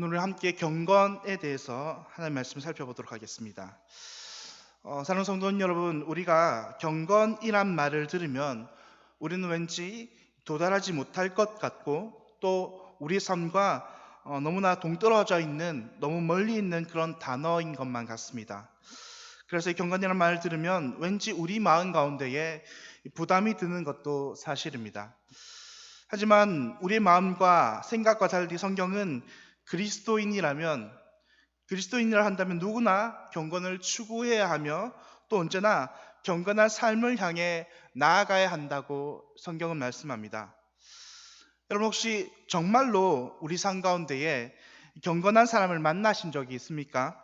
오늘 우리 함께 경건에 대해서 하나님 말씀을 살펴보도록 하겠습니다. 사랑하는 성도 여러분, 우리가 경건이란 말을 들으면 우리는 왠지 도달하지 못할 것 같고 또 우리 삶과 너무나 동떨어져 있는, 너무 멀리 있는 그런 단어인 것만 같습니다. 그래서 이 경건이라는 말을 들으면 왠지 우리 마음 가운데에 부담이 드는 것도 사실입니다. 하지만 우리의 마음과 생각과 달리 성경은 그리스도인이라 한다면 누구나 경건을 추구해야 하며 또 언제나 경건한 삶을 향해 나아가야 한다고 성경은 말씀합니다. 여러분 혹시 정말로 우리 삶 가운데에 경건한 사람을 만나신 적이 있습니까?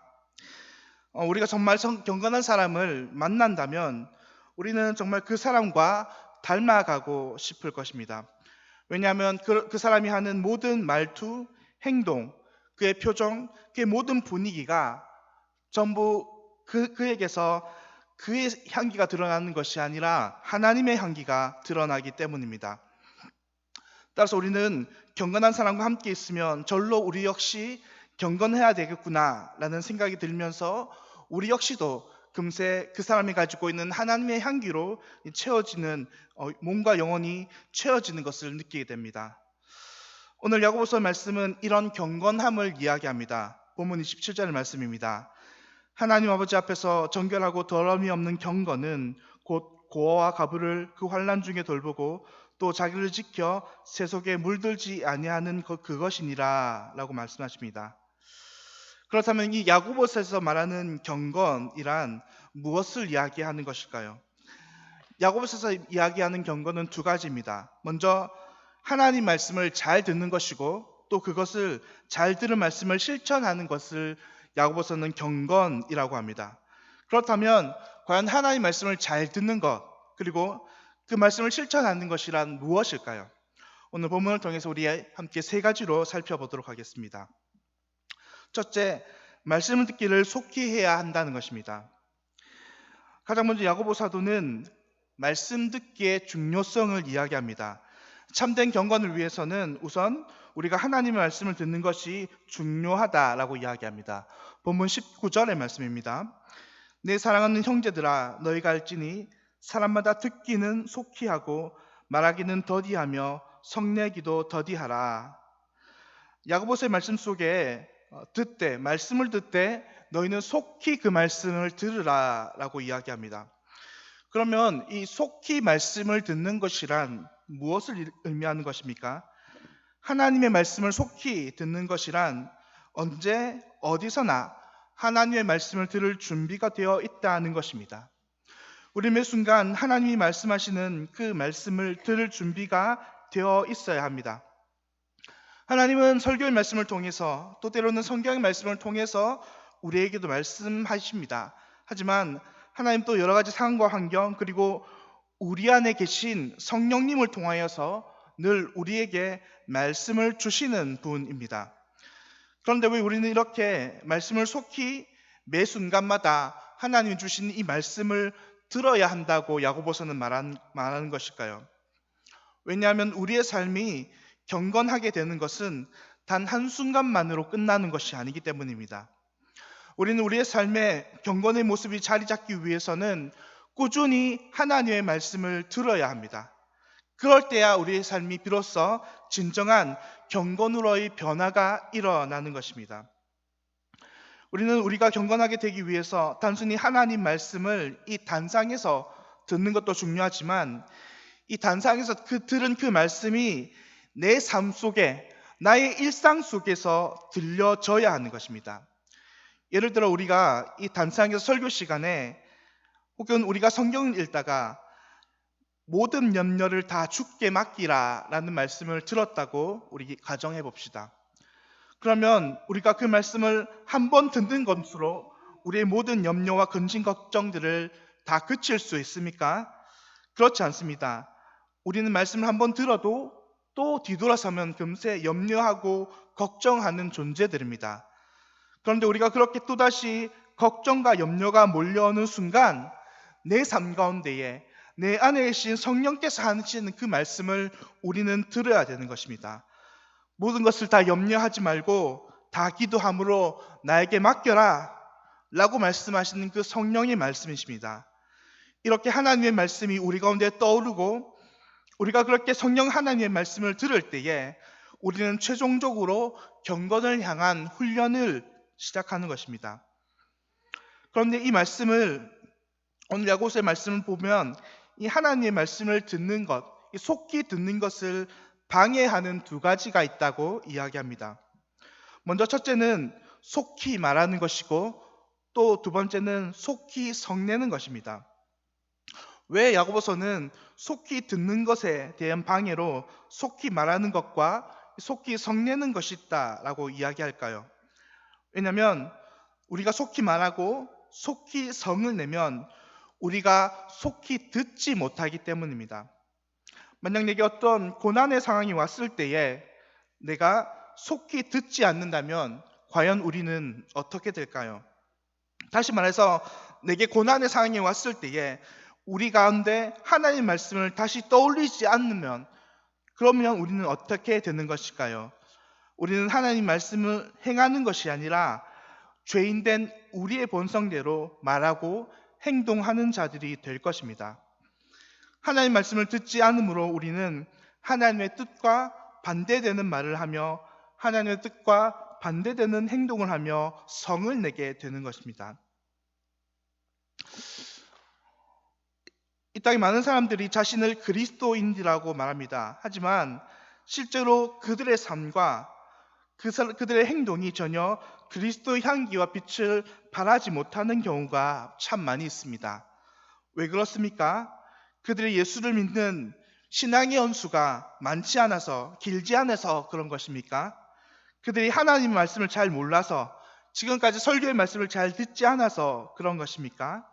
우리가 정말 경건한 사람을 만난다면 우리는 정말 그 사람과 닮아가고 싶을 것입니다. 왜냐하면 그 사람이 하는 모든 말투, 행동, 그의 표정, 그의 모든 분위기가 전부 그에게서 그의 향기가 드러나는 것이 아니라 하나님의 향기가 드러나기 때문입니다. 따라서 우리는 경건한 사람과 함께 있으면 절로 우리 역시 경건해야 되겠구나라는 생각이 들면서 우리 역시도 금세 그 사람이 가지고 있는 하나님의 향기로 채워지는, 몸과 영혼이 채워지는 것을 느끼게 됩니다. 오늘 야고보서 말씀은 이런 경건함을 이야기합니다. 본문 27절 말씀입니다. 하나님 아버지 앞에서 정결하고 더러움이 없는 경건은 곧 고아와 가부를 그 환난 중에 돌보고 또 자기를 지켜 세속에 물들지 아니하는 그것이니라 라고 말씀하십니다. 그렇다면 이 야고보서에서 말하는 경건이란 무엇을 이야기하는 것일까요? 야고보서에서 이야기하는 경건은 두 가지입니다. 먼저 하나님 말씀을 잘 듣는 것이고 또 그것을 잘 들은 말씀을 실천하는 것을 야고보서는 경건이라고 합니다. 그렇다면 과연 하나님 말씀을 잘 듣는 것 그리고 그 말씀을 실천하는 것이란 무엇일까요? 오늘 본문을 통해서 우리 함께 세 가지로 살펴보도록 하겠습니다. 첫째, 말씀을 듣기를 속히 해야 한다는 것입니다. 가장 먼저 야고보 사도는 말씀 듣기의 중요성을 이야기합니다. 참된 경건을 위해서는 우선 우리가 하나님의 말씀을 듣는 것이 중요하다라고 이야기합니다. 본문 19절의 말씀입니다. 내 사랑하는 형제들아 너희가 알지니 사람마다 듣기는 속히 하고 말하기는 더디하며 성내기도 더디하라. 야고보서의 말씀 속에 말씀을 듣되 너희는 속히 그 말씀을 들으라 라고 이야기합니다. 그러면 이 속히 말씀을 듣는 것이란 무엇을 의미하는 것입니까? 하나님의 말씀을 속히 듣는 것이란 언제 어디서나 하나님의 말씀을 들을 준비가 되어 있다는 것입니다. 우리 매 순간 하나님이 말씀하시는 그 말씀을 들을 준비가 되어 있어야 합니다. 하나님은 설교의 말씀을 통해서 또 때로는 성경의 말씀을 통해서 우리에게도 말씀하십니다. 하지만 하나님 또 여러 가지 상황과 환경 그리고 우리 안에 계신 성령님을 통하여서 늘 우리에게 말씀을 주시는 분입니다. 그런데 왜 우리는 이렇게 말씀을 속히 매 순간마다 하나님이 주신 이 말씀을 들어야 한다고 야고보서는 말하는 것일까요? 왜냐하면 우리의 삶이 경건하게 되는 것은 단 한순간만으로 끝나는 것이 아니기 때문입니다. 우리는 우리의 삶에 경건의 모습이 자리 잡기 위해서는 꾸준히 하나님의 말씀을 들어야 합니다. 그럴 때야 우리의 삶이 비로소 진정한 경건으로의 변화가 일어나는 것입니다. 우리는 우리가 경건하게 되기 위해서 단순히 하나님 말씀을 이 단상에서 듣는 것도 중요하지만 이 단상에서 들은 그 말씀이 내 삶 속에 나의 일상 속에서 들려져야 하는 것입니다. 예를 들어 우리가 이 단상에서 설교 시간에 혹은 우리가 성경을 읽다가 모든 염려를 다 주께 맡기라 라는 말씀을 들었다고 우리 가정해 봅시다. 그러면 우리가 그 말씀을 한 번 듣는 것으로 우리의 모든 염려와 근심 걱정들을 다 그칠 수 있습니까? 그렇지 않습니다. 우리는 말씀을 한 번 들어도 또 뒤돌아서면 금세 염려하고 걱정하는 존재들입니다. 그런데 우리가 그렇게 또다시 걱정과 염려가 몰려오는 순간 내 삶 가운데에 내 안에 계신 성령께서 하시는 그 말씀을 우리는 들어야 되는 것입니다. 모든 것을 다 염려하지 말고 다 기도함으로 나에게 맡겨라 라고 말씀하시는 그 성령의 말씀이십니다. 이렇게 하나님의 말씀이 우리 가운데 떠오르고 우리가 그렇게 성령 하나님의 말씀을 들을 때에 우리는 최종적으로 경건을 향한 훈련을 시작하는 것입니다. 그런데 이 말씀을 오늘 야고보서의 말씀을 보면 이 하나님의 말씀을 듣는 것, 이 속히 듣는 것을 방해하는 두 가지가 있다고 이야기합니다. 먼저 첫째는 속히 말하는 것이고 또 두 번째는 속히 성내는 것입니다. 왜 야고보서는 속히 듣는 것에 대한 방해로 속히 말하는 것과 속히 성내는 것이 있다라고 이야기할까요? 왜냐하면 우리가 속히 말하고 속히 성을 내면 우리가 속히 듣지 못하기 때문입니다. 만약 내게 어떤 고난의 상황이 왔을 때에 내가 속히 듣지 않는다면 과연 우리는 어떻게 될까요? 다시 말해서 내게 고난의 상황이 왔을 때에 우리 가운데 하나님의 말씀을 다시 떠올리지 않으면 그러면 우리는 어떻게 되는 것일까요? 우리는 하나님 말씀을 행하는 것이 아니라 죄인된 우리의 본성대로 말하고 행동하는 자들이 될 것입니다. 하나님 말씀을 듣지 않으므로 우리는 하나님의 뜻과 반대되는 말을 하며 하나님의 뜻과 반대되는 행동을 하며 성을 내게 되는 것입니다. 이 땅에 많은 사람들이 자신을 그리스도인이라고 말합니다. 하지만 실제로 그들의 삶과 그들의 행동이 전혀 그리스도의 향기와 빛을 발하지 못하는 경우가 참 많이 있습니다. 왜 그렇습니까? 그들이 예수를 믿는 신앙의 연수가 많지 않아서 길지 않아서 그런 것입니까? 그들이 하나님의 말씀을 잘 몰라서 지금까지 설교의 말씀을 잘 듣지 않아서 그런 것입니까?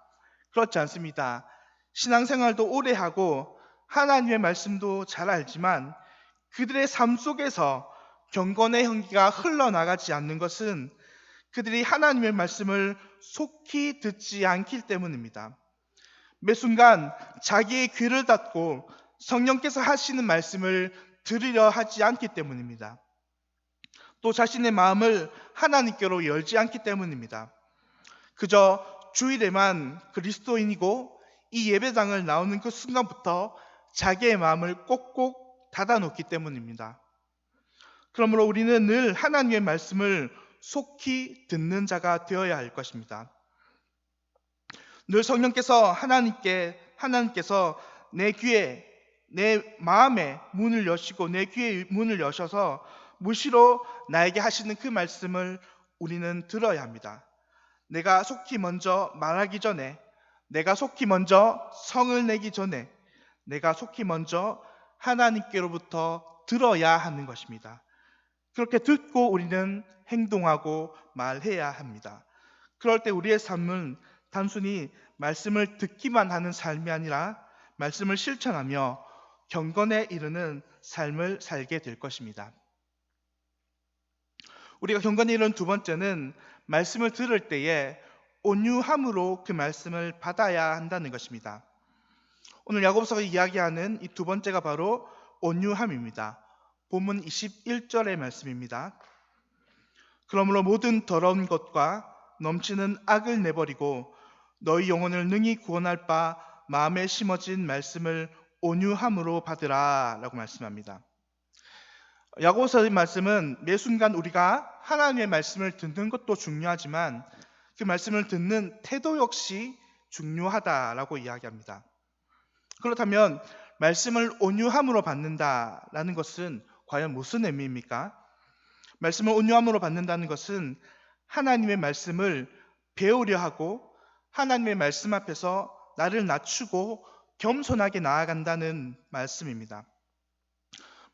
그렇지 않습니다. 신앙생활도 오래 하고 하나님의 말씀도 잘 알지만 그들의 삶 속에서 경건의 향기가 흘러나가지 않는 것은 그들이 하나님의 말씀을 속히 듣지 않기 때문입니다. 매 순간 자기의 귀를 닫고 성령께서 하시는 말씀을 들으려 하지 않기 때문입니다. 또 자신의 마음을 하나님께로 열지 않기 때문입니다. 그저 주일에만 그리스도인이고 이 예배당을 나오는 그 순간부터 자기의 마음을 꼭꼭 닫아놓기 때문입니다. 그러므로 우리는 늘 하나님의 말씀을 속히 듣는 자가 되어야 할 것입니다. 늘 성령께서 하나님께서 내 귀에, 내 마음의 문을 여시고 내 귀의 문을 여셔서 무시로 나에게 하시는 그 말씀을 우리는 들어야 합니다. 내가 속히 먼저 말하기 전에, 내가 속히 먼저 성을 내기 전에, 내가 속히 먼저 하나님께로부터 들어야 하는 것입니다. 그렇게 듣고 우리는 행동하고 말해야 합니다. 그럴 때 우리의 삶은 단순히 말씀을 듣기만 하는 삶이 아니라 말씀을 실천하며 경건에 이르는 삶을 살게 될 것입니다. 우리가 경건에 이르는 두 번째는 말씀을 들을 때에 온유함으로 그 말씀을 받아야 한다는 것입니다. 오늘 야고보서가 이야기하는 이 두 번째가 바로 온유함입니다. 본문 21절의 말씀입니다. 그러므로 모든 더러운 것과 넘치는 악을 내버리고 너희 영혼을 능히 구원할 바 마음에 심어진 말씀을 온유함으로 받으라 라고 말씀합니다. 야고보서의 말씀은 매 순간 우리가 하나님의 말씀을 듣는 것도 중요하지만 그 말씀을 듣는 태도 역시 중요하다라고 이야기합니다. 그렇다면 말씀을 온유함으로 받는다라는 것은 과연 무슨 의미입니까? 말씀을 온유함으로 받는다는 것은 하나님의 말씀을 배우려 하고 하나님의 말씀 앞에서 나를 낮추고 겸손하게 나아간다는 말씀입니다.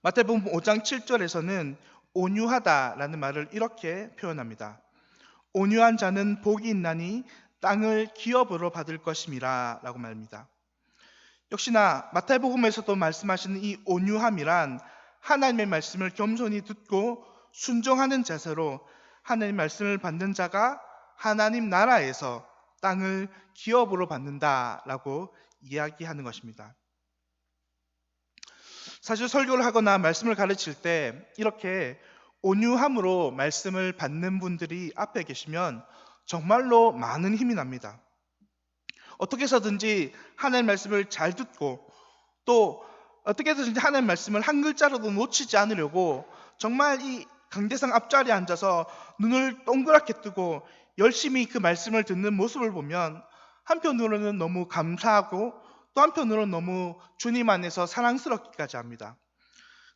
마태복음 5장 7절에서는 온유하다라는 말을 이렇게 표현합니다. 온유한 자는 복이 있나니 땅을 기업으로 받을 것임이라 라고 말합니다. 역시나 마태복음에서도 말씀하시는 이 온유함이란 하나님의 말씀을 겸손히 듣고 순종하는 자세로 하나님의 말씀을 받는 자가 하나님 나라에서 땅을 기업으로 받는다라고 이야기하는 것입니다. 사실 설교를 하거나 말씀을 가르칠 때 이렇게 온유함으로 말씀을 받는 분들이 앞에 계시면 정말로 많은 힘이 납니다. 어떻게 해서든지 하나님의 말씀을 잘 듣고 또 어떻게 해서든지 하나님의 말씀을 한 글자라도 놓치지 않으려고 정말 이 강대상 앞자리에 앉아서 눈을 동그랗게 뜨고 열심히 그 말씀을 듣는 모습을 보면 한편으로는 너무 감사하고 또 한편으로는 너무 주님 안에서 사랑스럽기까지 합니다.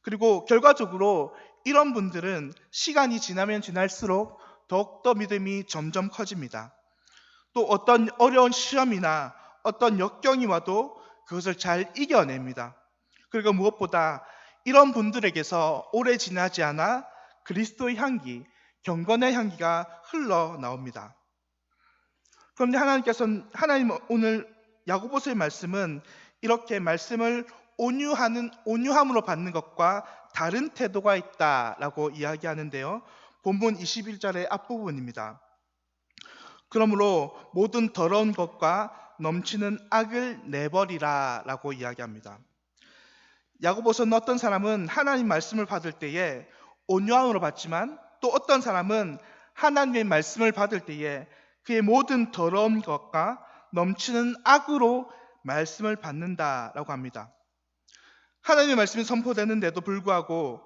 그리고 결과적으로 이런 분들은 시간이 지나면 지날수록 더욱더 믿음이 점점 커집니다. 또 어떤 어려운 시험이나 어떤 역경이 와도 그것을 잘 이겨냅니다. 그리고 무엇보다 이런 분들에게서 오래 지나지 않아 그리스도의 향기, 경건의 향기가 흘러나옵니다. 그런데 하나님 오늘 야고보서의 말씀은 이렇게 말씀을 온유함으로 받는 것과 다른 태도가 있다라고 이야기하는데요. 본문 21절의 앞부분입니다. 그러므로 모든 더러운 것과 넘치는 악을 내버리라 라고 이야기합니다. 야고보서는 어떤 사람은 하나님 말씀을 받을 때에 온유함으로 받지만 또 어떤 사람은 하나님의 말씀을 받을 때에 그의 모든 더러운 것과 넘치는 악으로 말씀을 받는다라고 합니다. 하나님의 말씀이 선포되는데도 불구하고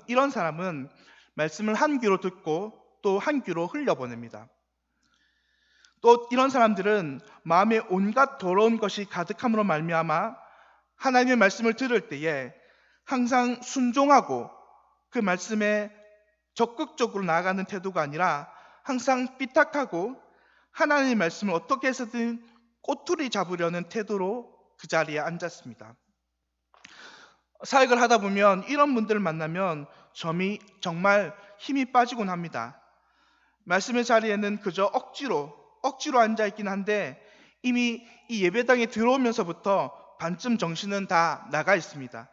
이런 사람은 말씀을 한 귀로 듣고 또 한 귀로 흘려보냅니다. 또 이런 사람들은 마음에 온갖 더러운 것이 가득함으로 말미암아 하나님의 말씀을 들을 때에 항상 순종하고 그 말씀에 적극적으로 나아가는 태도가 아니라 항상 삐딱하고 하나님의 말씀을 어떻게 해서든 꼬투리 잡으려는 태도로 그 자리에 앉았습니다. 사역을 하다 보면 이런 분들을 만나면 점이 정말 힘이 빠지곤 합니다. 말씀의 자리에는 그저 억지로 앉아있긴 한데 이미 이 예배당에 들어오면서부터 반쯤 정신은 다 나가 있습니다.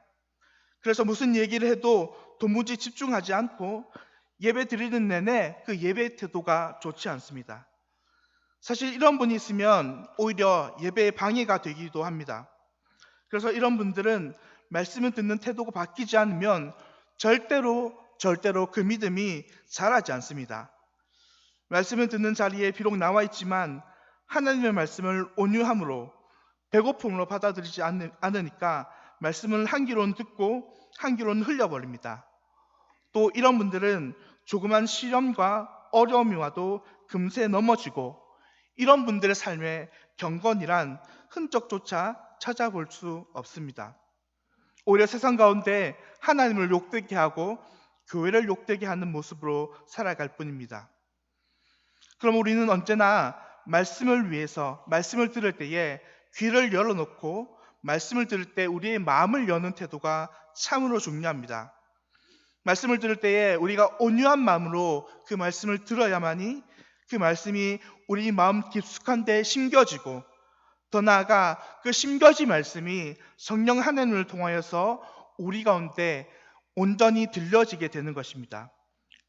그래서 무슨 얘기를 해도 도무지 집중하지 않고 예배 드리는 내내 그 예배 태도가 좋지 않습니다. 사실 이런 분이 있으면 오히려 예배에 방해가 되기도 합니다. 그래서 이런 분들은 말씀을 듣는 태도가 바뀌지 않으면 절대로 그 믿음이 자라지 않습니다. 말씀을 듣는 자리에 비록 나와 있지만 하나님의 말씀을 온유함으로 배고픔으로 받아들이지 않으니까 말씀을 한 귀로는 듣고 한 귀로는 흘려버립니다. 또 이런 분들은 조그만 시련과 어려움이 와도 금세 넘어지고 이런 분들의 삶에 경건이란 흔적조차 찾아볼 수 없습니다. 오히려 세상 가운데 하나님을 욕되게 하고 교회를 욕되게 하는 모습으로 살아갈 뿐입니다. 그럼 우리는 언제나 말씀을 위해서 말씀을 들을 때에 귀를 열어놓고 말씀을 들을 때 우리의 마음을 여는 태도가 참으로 중요합니다. 말씀을 들을 때에 우리가 온유한 마음으로 그 말씀을 들어야만이 그 말씀이 우리 마음 깊숙한 데에 심겨지고 더 나아가 그 심겨진 말씀이 성령 하나님을 통하여서 우리 가운데 온전히 들려지게 되는 것입니다.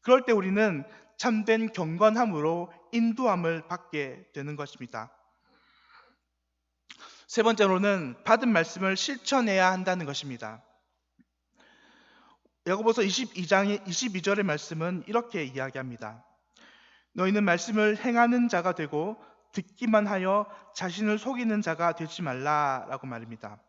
그럴 때 우리는 참된 경건함으로 인도함을 받게 되는 것입니다. 세 번째로는 받은 말씀을 실천해야 한다는 것입니다. 야고보서 22장의 22절의 말씀은 이렇게 이야기합니다. 너희는 말씀을 행하는 자가 되고 듣기만 하여 자신을 속이는 자가 되지 말라라고 말입니다.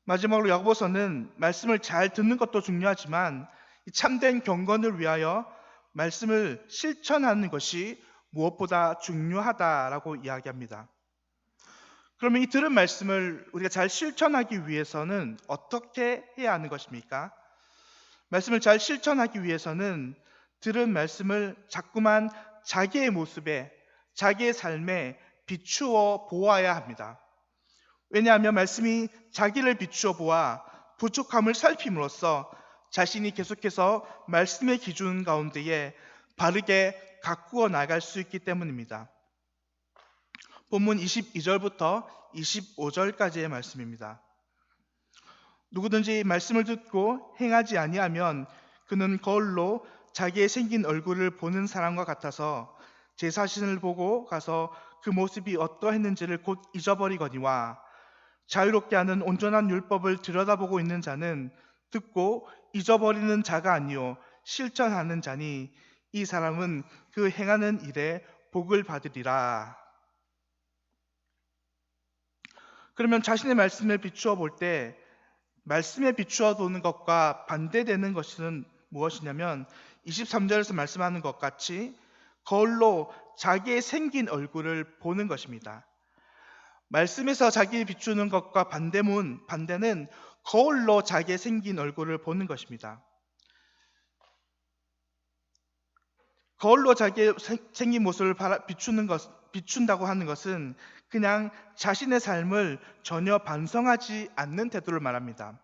마지막으로 야고보서는 말씀을 잘 듣는 것도 중요하지만 참된 경건을 위하여 말씀을 실천하는 것이 무엇보다 중요하다라고 이야기합니다. 그러면 이 들은 말씀을 우리가 잘 실천하기 위해서는 어떻게 해야 하는 것입니까? 말씀을 잘 실천하기 위해서는 들은 말씀을 자꾸만 자기의 모습에, 자기의 삶에 비추어 보아야 합니다. 왜냐하면 말씀이 자기를 비추어 보아 부족함을 살핌으로써 자신이 계속해서 말씀의 기준 가운데에 바르게 가꾸어 나갈 수 있기 때문입니다. 본문 22절부터 25절까지의 말씀입니다. 누구든지 말씀을 듣고 행하지 아니하면 그는 거울로 자기의 생긴 얼굴을 보는 사람과 같아서 제 자신을 보고 가서 그 모습이 어떠했는지를 곧 잊어버리거니와 자유롭게 하는 온전한 율법을 들여다보고 있는 자는 듣고 잊어버리는 자가 아니요 실천하는 자니 이 사람은 그 행하는 일에 복을 받으리라. 그러면 자신의 말씀을 비추어 볼 때 말씀에 비추어 보는 것과 반대되는 것은 무엇이냐면 23절에서 말씀하는 것 같이 거울로 자기의 생긴 얼굴을 보는 것입니다. 말씀에서 자기를 비추는 것과 반대는 거울로 자기의 생긴 얼굴을 보는 것입니다. 거울로 자기의 생긴 모습을 비춘다고 하는 것은 그냥 자신의 삶을 전혀 반성하지 않는 태도를 말합니다.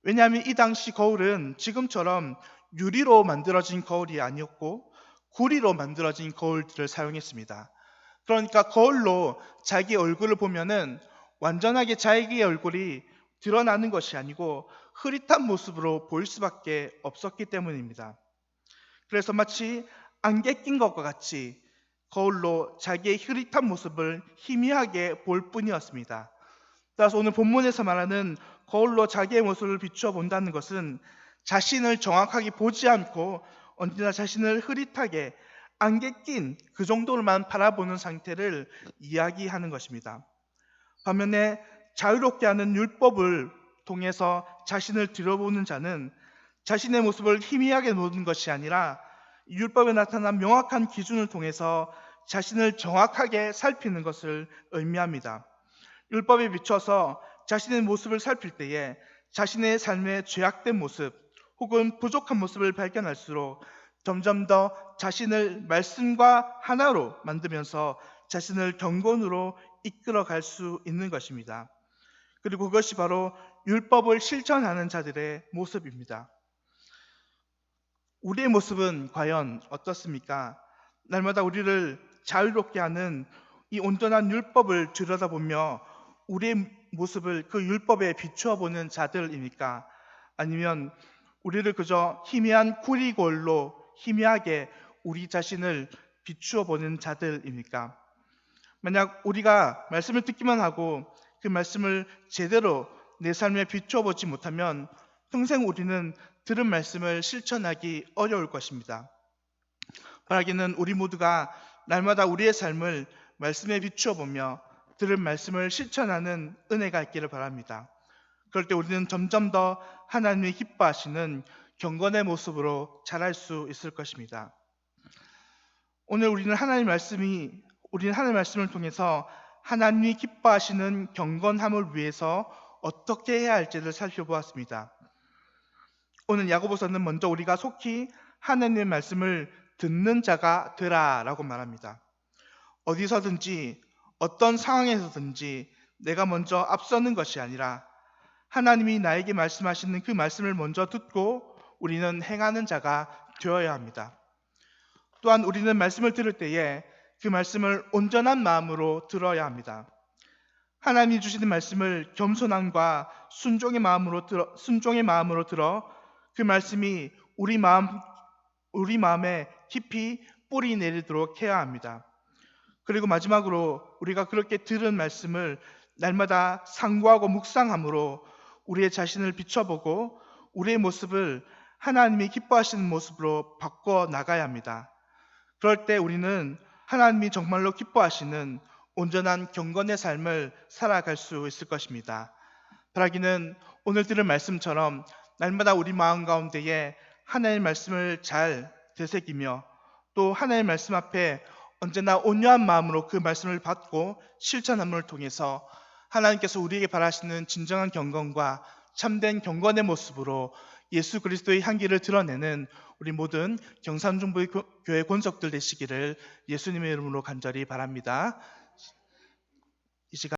왜냐하면 이 당시 거울은 지금처럼 유리로 만들어진 거울이 아니었고 구리로 만들어진 거울들을 사용했습니다. 그러니까 거울로 자기 얼굴을 보면은 완전하게 자기의 얼굴이 드러나는 것이 아니고 흐릿한 모습으로 보일 수밖에 없었기 때문입니다. 그래서 마치 안개 낀 것과 같이 거울로 자기의 흐릿한 모습을 희미하게 볼 뿐이었습니다. 따라서 오늘 본문에서 말하는 거울로 자기의 모습을 비추어 본다는 것은 자신을 정확하게 보지 않고 언제나 자신을 흐릿하게 안개 낀 그 정도로만 바라보는 상태를 이야기하는 것입니다. 반면에 자유롭게 하는 율법을 통해서 자신을 들여보는 자는 자신의 모습을 희미하게 보는 것이 아니라 율법에 나타난 명확한 기준을 통해서 자신을 정확하게 살피는 것을 의미합니다. 율법에 비춰서 자신의 모습을 살필 때에 자신의 삶의 죄악된 모습 혹은 부족한 모습을 발견할수록 점점 더 자신을 말씀과 하나로 만들면서 자신을 경건으로 이끌어갈 수 있는 것입니다. 그리고 그것이 바로 율법을 실천하는 자들의 모습입니다. 우리의 모습은 과연 어떻습니까? 날마다 우리를 자유롭게 하는 이 온전한 율법을 들여다보며 우리의 모습을 그 율법에 비추어 보는 자들입니까? 아니면 우리를 그저 희미한 구리골로 희미하게 우리 자신을 비추어 보는 자들입니까? 만약 우리가 말씀을 듣기만 하고 그 말씀을 제대로 내 삶에 비추어 보지 못하면 평생 우리는 들은 말씀을 실천하기 어려울 것입니다. 바라기는 우리 모두가 날마다 우리의 삶을 말씀에 비추어 보며 들은 말씀을 실천하는 은혜가 있기를 바랍니다. 그럴 때 우리는 점점 더 하나님이 기뻐하시는 경건의 모습으로 자랄 수 있을 것입니다. 오늘 우리는 하나님 말씀을 통해서 하나님이 기뻐하시는 경건함을 위해서 어떻게 해야 할지를 살펴보았습니다. 오늘 야고보서는 먼저 우리가 속히 하나님의 말씀을 듣는 자가 되라라고 말합니다. 어디서든지 어떤 상황에서든지 내가 먼저 앞서는 것이 아니라 하나님이 나에게 말씀하시는 그 말씀을 먼저 듣고 우리는 행하는 자가 되어야 합니다. 또한 우리는 말씀을 들을 때에 그 말씀을 온전한 마음으로 들어야 합니다. 하나님이 주시는 말씀을 겸손함과 순종의 마음으로 들어 그 말씀이 우리 마음에 깊이 뿌리 내리도록 해야 합니다. 그리고 마지막으로 우리가 그렇게 들은 말씀을 날마다 상고하고 묵상함으로 우리의 자신을 비춰보고 우리의 모습을 하나님이 기뻐하시는 모습으로 바꿔 나가야 합니다. 그럴 때 우리는 하나님이 정말로 기뻐하시는 온전한 경건의 삶을 살아갈 수 있을 것입니다. 바라기는 오늘 들은 말씀처럼 날마다 우리 마음 가운데에 하나님의 말씀을 잘 되새기며 또 하나님의 말씀 앞에 언제나 온유한 마음으로 그 말씀을 받고 실천함을 통해서 하나님께서 우리에게 바라시는 진정한 경건과 참된 경건의 모습으로 예수 그리스도의 향기를 드러내는 우리 모든 경산중부교회 권속들 되시기를 예수님의 이름으로 간절히 바랍니다. 이 시간